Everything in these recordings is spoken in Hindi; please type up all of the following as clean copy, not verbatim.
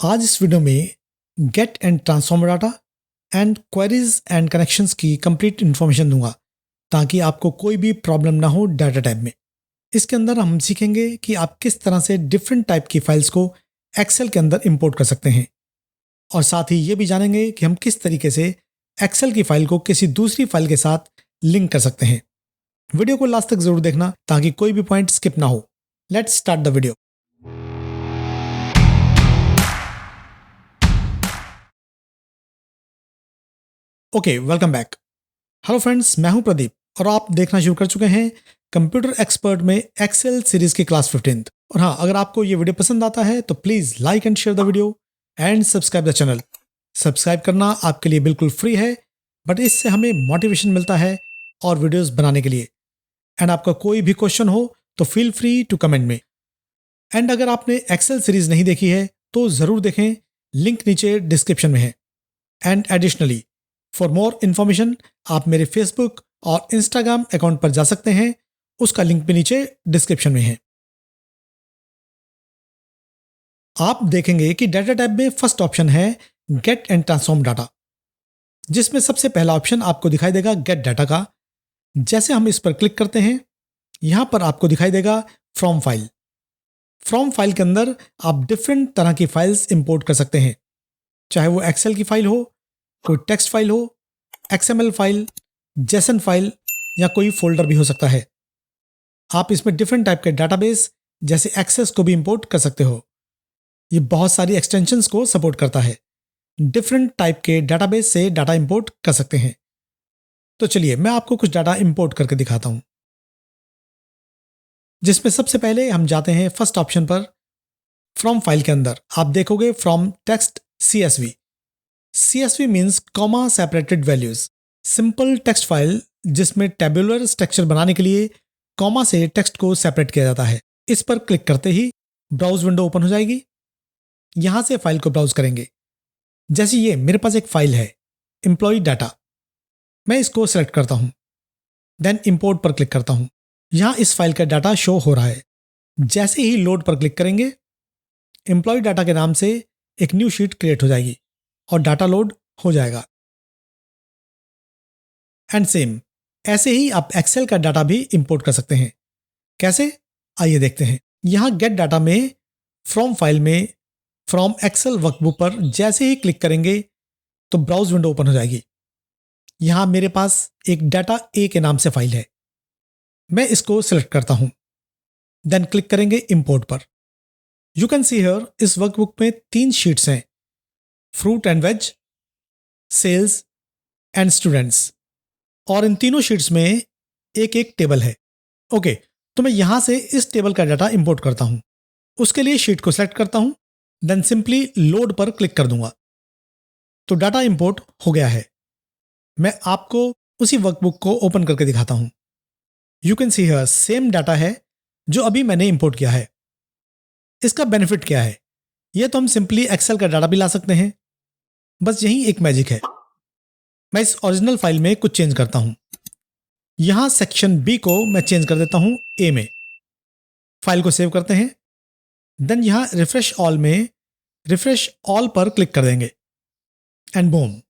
आज इस वीडियो में get and transform data and queries and connections की कंप्लीट इन्फॉर्मेशन दूंगा ताकि आपको कोई भी प्रॉब्लम ना हो डाटा टाइप में। इसके अंदर हम सीखेंगे कि आप किस तरह से डिफरेंट टाइप की फाइल्स को एक्सेल के अंदर इंपोर्ट कर सकते हैं और साथ ही ये भी जानेंगे कि हम किस तरीके से एक्सेल की फाइल को किसी दूसरी फाइल के साथ लिंक कर सकते हैं। वीडियो को लास्ट तक जरूर देखना ताकि कोई भी पॉइंट स्किप ना हो। Let's start the video. Okay, welcome back. Hello friends, मैं हूं प्रदीप और आप देखना शुरू कर चुके हैं कंप्यूटर एक्सपर्ट में एक्सेल सीरीज की क्लास 15। और हाँ, अगर आपको ये वीडियो पसंद आता है तो please like and share the video and subscribe the channel. Subscribe करना आपके लिए बिल्कुल फ्री है, बट इससे हमें मोटिवेशन मिलता है और वीडियोस बनाने के लिए। एंड आपका कोई भी क्वेश्चन हो तो फील फ्री टू कमेंट में। एंड अगर आपने एक्सेल सीरीज नहीं देखी है तो जरूर देखें, लिंक नीचे डिस्क्रिप्शन में है। And additionally for more information आप मेरे फेसबुक और इंस्टाग्राम अकाउंट पर जा सकते हैं, उसका लिंक भी नीचे डिस्क्रिप्शन में है। आप देखेंगे कि डाटा टैब में फर्स्ट ऑप्शन है गेट एंड ट्रांसफॉर्म डाटा, जिसमें सबसे पहला ऑप्शन आपको दिखाई देगा गेट डाटा का। जैसे हम इस पर क्लिक करते हैं, यहां पर आपको दिखाई देगा फ्रॉम फाइल। फ्रॉम फाइल के अंदर आप डिफरेंट तरह की फाइल्स इंपोर्ट कर सकते हैं, चाहे वो एक्सेल की फाइल हो, कोई टेक्स्ट फाइल हो, XML फाइल, जेसन फाइल या कोई फोल्डर भी हो सकता है। आप इसमें डिफरेंट टाइप के डाटाबेस जैसे एक्सेस को भी इंपोर्ट कर सकते हो। ये बहुत सारी एक्सटेंशंस को सपोर्ट करता है। डिफरेंट टाइप के डाटाबेस से डाटा इंपोर्ट कर सकते हैं। तो चलिए मैं आपको कुछ डाटा इंपोर्ट करके दिखाता हूं, जिसमें सबसे पहले हम जाते हैं फर्स्ट ऑप्शन पर। फ्रॉम फाइल के अंदर आप देखोगे from text CSV। CSV means comma separated values, simple text file जिसमें टेबुलर स्ट्रक्चर बनाने के लिए कॉमा से टेक्स्ट को सेपरेट किया जाता है। इस पर क्लिक करते ही ब्राउज विंडो ओपन हो जाएगी। यहां से फाइल को ब्राउज करेंगे। जैसे ये मेरे पास एक फाइल है एम्प्लॉय डाटा, मैं इसको सेलेक्ट करता हूं, देन इंपोर्ट पर क्लिक करता हूं। यहां इस फाइल का डाटा शो हो रहा है। जैसे ही लोड पर क्लिक करेंगे, एम्प्लॉय डाटा के नाम से एक न्यू शीट क्रिएट हो जाएगी और डाटा लोड हो जाएगा। एंड सेम ऐसे ही आप एक्सेल का डाटा भी इंपोर्ट कर सकते हैं। कैसे, आइए देखते हैं। यहां गेट डाटा में फ्रॉम फाइल में फ्रॉम एक्सेल वर्कबुक पर जैसे ही क्लिक करेंगे तो ब्राउज विंडो ओपन हो जाएगी। यहां मेरे पास एक डाटा ए के नाम से फाइल है, मैं इसको सिलेक्ट करता हूं, देन क्लिक करेंगे इंपोर्ट पर। यू कैन सी हियर इस वर्कबुक में 3 शीट्स हैं, fruit and veg, sales and students, और इन तीनों शीट्स में एक एक टेबल है। ओके, तो मैं यहां से इस टेबल का डाटा इंपोर्ट करता हूं। उसके लिए शीट को सेलेक्ट करता हूं, देन सिंपली लोड पर क्लिक कर दूंगा तो डाटा इंपोर्ट हो गया है। मैं आपको उसी वर्कबुक को ओपन करके दिखाता हूं। You can see here same data है जो अभी मैंने इंपोर्ट किया है। इसका बेनिफिट क्या है? यह तो हम सिंपली एक्सेल का डाटा भी ला सकते हैं, बस यही एक मैजिक है। मैं इस ओरिजिनल फाइल में कुछ चेंज करता हूं। यहां सेक्शन बी को मैं चेंज कर देता हूं ए में। फाइल को सेव करते हैं, देन यहां रिफ्रेश ऑल में रिफ्रेश ऑल पर क्लिक कर देंगे and boom,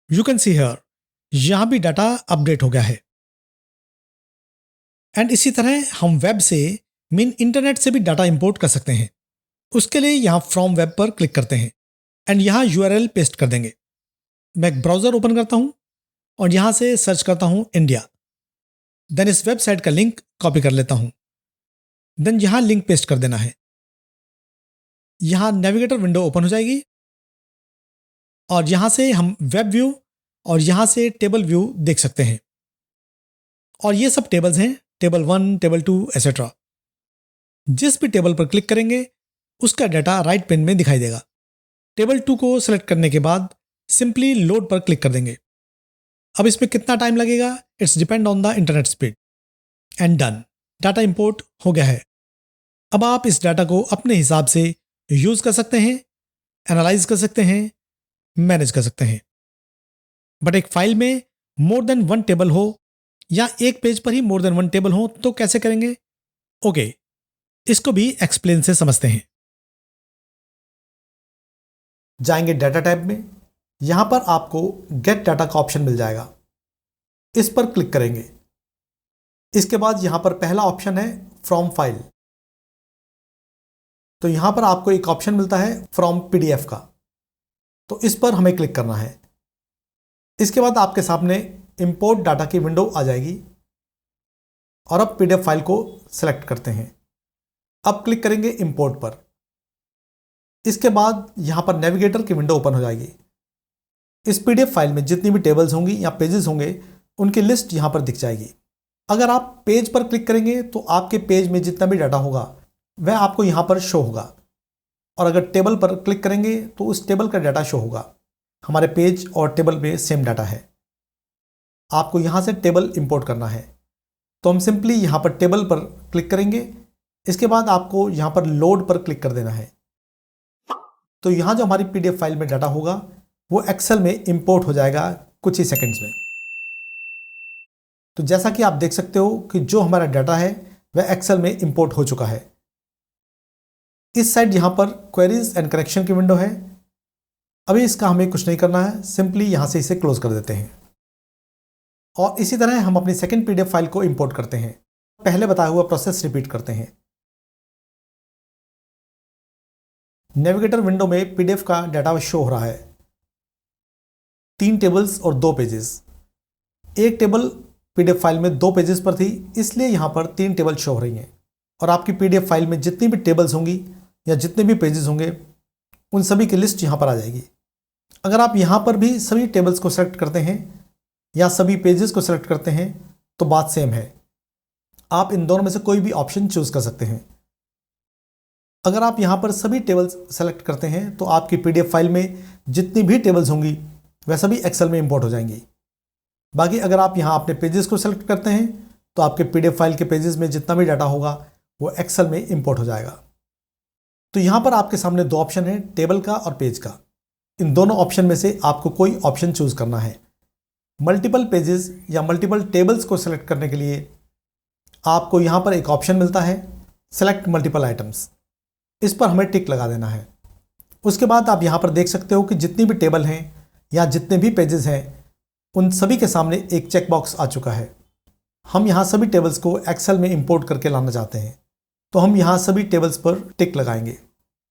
you can see here यहां भी डाटा अपडेट हो गया है। एंड इसी तरह हम वेब से मीन इंटरनेट से भी डाटा इंपोर्ट कर सकते हैं। उसके लिए यहां फ्रॉम वेब पर क्लिक करते हैं एंड यहां URL पेस्ट कर देंगे। मैं एक ब्राउजर ओपन करता हूं और यहां से सर्च करता हूं इंडिया, देन इस वेबसाइट का लिंक कॉपी कर लेता हूं, देन यहां लिंक पेस्ट कर देना है। यहां नेविगेटर विंडो ओपन हो जाएगी और यहां से हम वेब व्यू और यहां से टेबल व्यू देख सकते हैं। और ये सब टेबल्स हैं, टेबल 1, टेबल 2 एसेट्रा। जिस भी टेबल पर क्लिक करेंगे उसका डाटा राइट पेन में दिखाई देगा। टेबल 2 को सेलेक्ट करने के बाद सिंपली लोड पर क्लिक कर देंगे। अब इसमें कितना टाइम लगेगा, it's depend on the internet speed. And done, data import हो गया है। अब आप इस डाटा को अपने हिसाब से यूज कर सकते हैं, एनालाइज कर सकते हैं, मैनेज कर सकते हैं। बट एक फाइल में मोर देन 1 टेबल हो या एक पेज पर ही मोर देन 1 टेबल हो तो कैसे करेंगे? ओके, इसको भी एक्सप्लेन से समझते हैं। जाएंगे डाटा टैब में, यहाँ पर आपको गेट डाटा का ऑप्शन मिल जाएगा, इस पर क्लिक करेंगे। इसके बाद यहाँ पर पहला ऑप्शन है फ्रॉम फाइल, तो यहाँ पर आपको एक ऑप्शन मिलता है फ्रॉम पीडीएफ का, तो इस पर हमें क्लिक करना है। इसके बाद आपके सामने इंपोर्ट डाटा की विंडो आ जाएगी और अब पीडीएफ फाइल को सेलेक्ट करते हैं। अब क्लिक करेंगे इंपोर्ट पर। इसके बाद यहाँ पर नेविगेटर की विंडो ओपन हो जाएगी। इस पीडीएफ फाइल में जितनी भी टेबल्स होंगी या पेजेस होंगे उनकी लिस्ट यहाँ पर दिख जाएगी। अगर आप पेज पर क्लिक करेंगे तो आपके पेज में जितना भी डाटा होगा वह आपको यहाँ पर शो होगा, और अगर टेबल पर क्लिक करेंगे तो उस टेबल का डाटा शो होगा। हमारे पेज और टेबल में सेम डाटा है। आपको यहाँ से टेबल इंपोर्ट करना है, तो हम सिंपली यहाँ पर टेबल पर क्लिक करेंगे। इसके बाद आपको यहाँ पर लोड पर क्लिक कर देना है। तो यहाँ जो हमारी पीडीएफ फाइल में डाटा होगा वो एक्सेल में इंपोर्ट हो जाएगा कुछ ही सेकंड्स में। तो जैसा कि आप देख सकते हो कि जो हमारा डाटा है वह एक्सेल में इंपोर्ट हो चुका है। इस साइड यहाँ पर क्वेरीज एंड करेक्शन की विंडो है। अभी इसका हमें कुछ नहीं करना है, सिंपली यहाँ से इसे क्लोज कर देते हैं। और इसी तरह हम अपनी सेकंड पीडीएफ फाइल को इंपोर्ट करते हैं। पहले बताया हुआ प्रोसेस रिपीट करते हैं। नेविगेटर विंडो में पीडीएफ का डाटा शो हो रहा है, 3 टेबल्स और 2 पेजेस। एक टेबल पीडीएफ फाइल में 2 पेजेस पर थी, इसलिए यहाँ पर 3 टेबल शो हो रही हैं। और आपकी पीडीएफ फाइल में जितनी भी टेबल्स होंगी या जितने भी पेजेस होंगे उन सभी की लिस्ट यहाँ पर आ जाएगी। अगर आप यहाँ पर भी सभी टेबल्स को सेलेक्ट करते हैं या सभी पेजेस को सेलेक्ट करते हैं तो बात सेम है। आप इन दोनों में से कोई भी ऑप्शन चूज कर सकते हैं। अगर आप यहाँ पर सभी टेबल्स सेलेक्ट करते हैं तो आपकी पीडीएफ फाइल में जितनी भी टेबल्स होंगी वह सभी एक्सेल में इंपोर्ट हो जाएंगी। बाकी अगर आप यहाँ अपने पेजेस को सेलेक्ट करते हैं तो आपके पीडीएफ फाइल के पेजेस में जितना भी डाटा होगा वो एक्सेल में इंपोर्ट हो जाएगा। तो यहाँ पर आपके सामने 2 ऑप्शन है, टेबल का और पेज का। इन दोनों ऑप्शन में से आपको कोई ऑप्शन चूज करना है। मल्टीपल पेजेस या मल्टीपल टेबल्स को सेलेक्ट करने के लिए आपको यहाँ पर एक ऑप्शन मिलता है सेलेक्ट मल्टीपल आइटम्स, इस पर हमें टिक लगा देना है। उसके बाद आप यहाँ पर देख सकते हो कि जितनी भी टेबल हैं या जितने भी पेजेस हैं उन सभी के सामने एक चेकबॉक्स आ चुका है। हम यहाँ सभी टेबल्स को एक्सेल में इंपोर्ट करके लाना चाहते हैं, तो हम यहाँ सभी टेबल्स पर टिक लगाएंगे।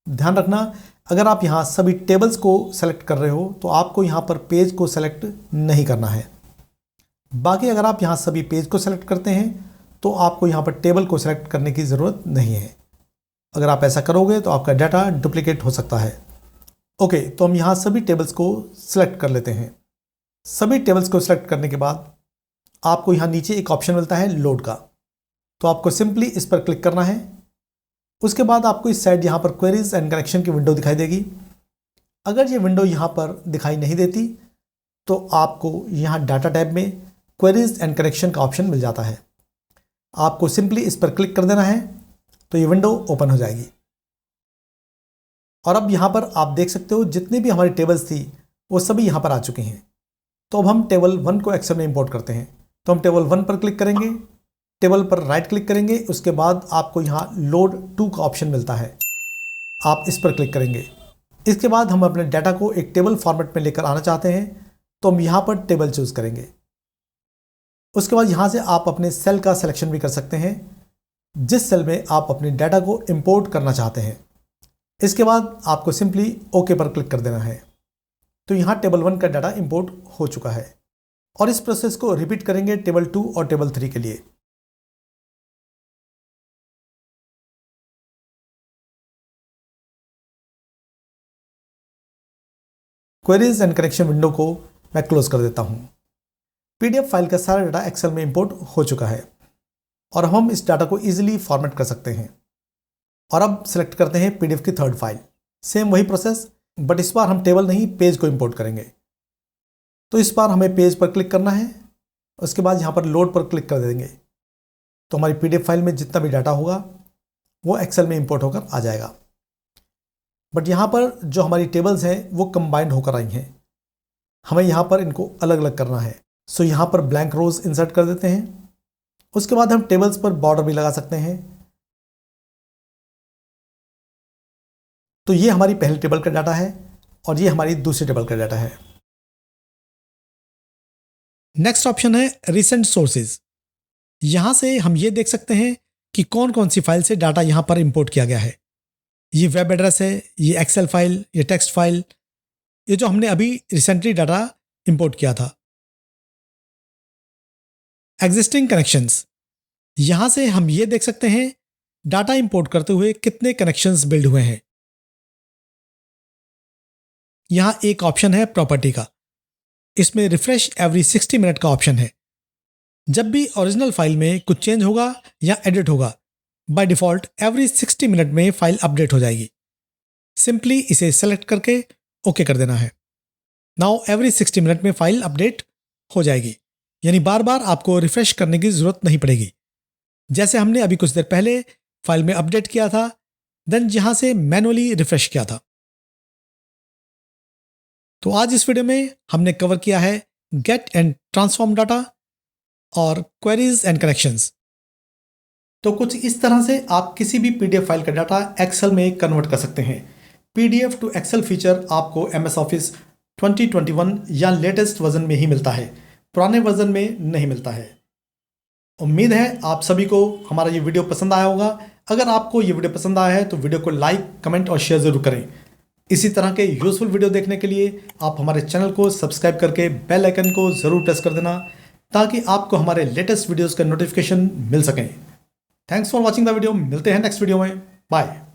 ध्यान रखना, अगर आप यहाँ सभी टेबल्स को सेलेक्ट कर रहे हो तो आपको यहाँ पर पेज को सेलेक्ट नहीं करना है। बाकी अगर आप यहाँ सभी पेज को सेलेक्ट करते हैं तो आपको यहाँ पर टेबल को सेलेक्ट करने की ज़रूरत नहीं है। अगर आप ऐसा करोगे तो आपका डाटा डुप्लीकेट हो सकता है। ओके, तो हम यहाँ सभी टेबल्स को सिलेक्ट कर लेते हैं। सभी टेबल्स को सिलेक्ट करने के बाद आपको यहाँ नीचे एक ऑप्शन मिलता है लोड का, तो आपको सिंपली इस पर क्लिक करना है। उसके बाद आपको इस साइड यहाँ पर क्वेरीज एंड कनेक्शन की विंडो दिखाई देगी। अगर ये विंडो यहाँ पर दिखाई नहीं देती तो आपको यहाँ डाटा टैब में क्वेरीज एंड कनेक्शन का ऑप्शन मिल जाता है। आपको सिंपली इस पर क्लिक कर देना है तो ये विंडो ओपन हो जाएगी। और अब यहाँ पर आप देख सकते हो जितनी भी हमारी टेबल्स थी वो सभी यहाँ पर आ चुकी हैं। तो अब हम टेबल 1 को एक्सेल में इंपोर्ट करते हैं। तो हम टेबल 1 पर क्लिक करेंगे, टेबल पर राइट क्लिक करेंगे। उसके बाद आपको यहाँ लोड टू का ऑप्शन मिलता है, आप इस पर क्लिक करेंगे। इसके बाद हम अपने डाटा को एक टेबल फॉर्मेट में लेकर आना चाहते हैं, तो हम यहाँ पर टेबल चूज करेंगे। उसके बाद यहाँ से आप अपने सेल का सिलेक्शन भी कर सकते हैं, जिस सेल में आप अपने डाटा को इंपोर्ट करना चाहते हैं। इसके बाद आपको सिंपली ओके पर क्लिक कर देना है। तो यहाँ टेबल 1 का डाटा इंपोर्ट हो चुका है। और इस प्रोसेस को रिपीट करेंगे टेबल 2 और टेबल 3 के लिए। क्वेरीज एंड कनेक्शन विंडो को मैं क्लोज कर देता हूँ। पीडीएफ फाइल का सारा डाटा एक्सेल में इंपोर्ट हो चुका है और हम इस डाटा को इजीली फॉर्मेट कर सकते हैं। और अब सेलेक्ट करते हैं पीडीएफ की 3rd फाइल। सेम वही प्रोसेस, बट इस बार हम टेबल नहीं पेज को इंपोर्ट करेंगे। तो इस बार हमें पेज पर क्लिक करना है। उसके बाद यहाँ पर लोड पर क्लिक कर देंगे तो हमारी पीडीएफ फाइल में जितना भी डाटा होगा वो एक्सेल में इंपोर्ट होकर आ जाएगा। बट यहाँ पर जो हमारी टेबल्स हैं वो कंबाइंड होकर आई हैं, हमें यहाँ पर इनको अलग अलग करना है। सो यहाँ पर ब्लैंक रोज इंसर्ट कर देते हैं। उसके बाद हम टेबल्स पर बॉर्डर भी लगा सकते हैं। तो ये हमारी पहली टेबल का डाटा है। और ये हमारी दूसरी टेबल का डाटा है। नेक्स्ट ऑप्शन है रिसेंट सोर्सेज। यहां से हम ये देख सकते हैं कि कौन कौन सी फाइल से डाटा यहां पर इंपोर्ट किया गया है। ये वेब एड्रेस है, ये एक्सेल फाइल, ये टेक्स्ट फाइल, ये जो हमने अभी रिसेंटली डाटा इंपोर्ट किया था। एग्जिस्टिंग कनेक्शंस, यहां से हम ये देख सकते हैं डाटा इंपोर्ट करते हुए कितने कनेक्शंस बिल्ड हुए हैं। यहां एक ऑप्शन है प्रॉपर्टी का, इसमें रिफ्रेश एवरी 60 मिनट का ऑप्शन है। जब भी ओरिजिनल फाइल में कुछ चेंज होगा या एडिट होगा, बाय डिफॉल्ट एवरी 60 मिनट में फाइल अपडेट हो जाएगी। सिंपली इसे सेलेक्ट करके ओके कर देना है। नाउ एवरी 60 मिनट में फाइल अपडेट हो जाएगी, यानी बार बार आपको रिफ्रेश करने की जरूरत नहीं पड़ेगी। जैसे हमने अभी कुछ देर पहले फाइल में अपडेट किया था, देन यहां से मैनुअली रिफ्रेश किया था। तो आज इस वीडियो में हमने कवर किया है गेट एंड ट्रांसफॉर्म डाटा और क्वेरीज एंड कनेक्शंस। तो कुछ इस तरह से आप किसी भी पीडीएफ फाइल का डाटा एक्सेल में कन्वर्ट कर सकते हैं। पीडीएफ टू एक्सेल फीचर आपको एमएस ऑफिस 2021 या लेटेस्ट वर्जन में ही मिलता है, पुराने वर्जन में नहीं मिलता है। उम्मीद है आप सभी को हमारा ये वीडियो पसंद आया होगा। अगर आपको ये वीडियो पसंद आया है तो वीडियो को लाइक, कमेंट और शेयर जरूर करें। इसी तरह के यूजफुल वीडियो देखने के लिए आप हमारे चैनल को सब्सक्राइब करके बेल आइकन को जरूर प्रेस कर देना, ताकि आपको हमारे लेटेस्ट वीडियोस का नोटिफिकेशन मिल सकें। Thanks for watching the video. मिलते हैं नेक्स्ट वीडियो में। बाय।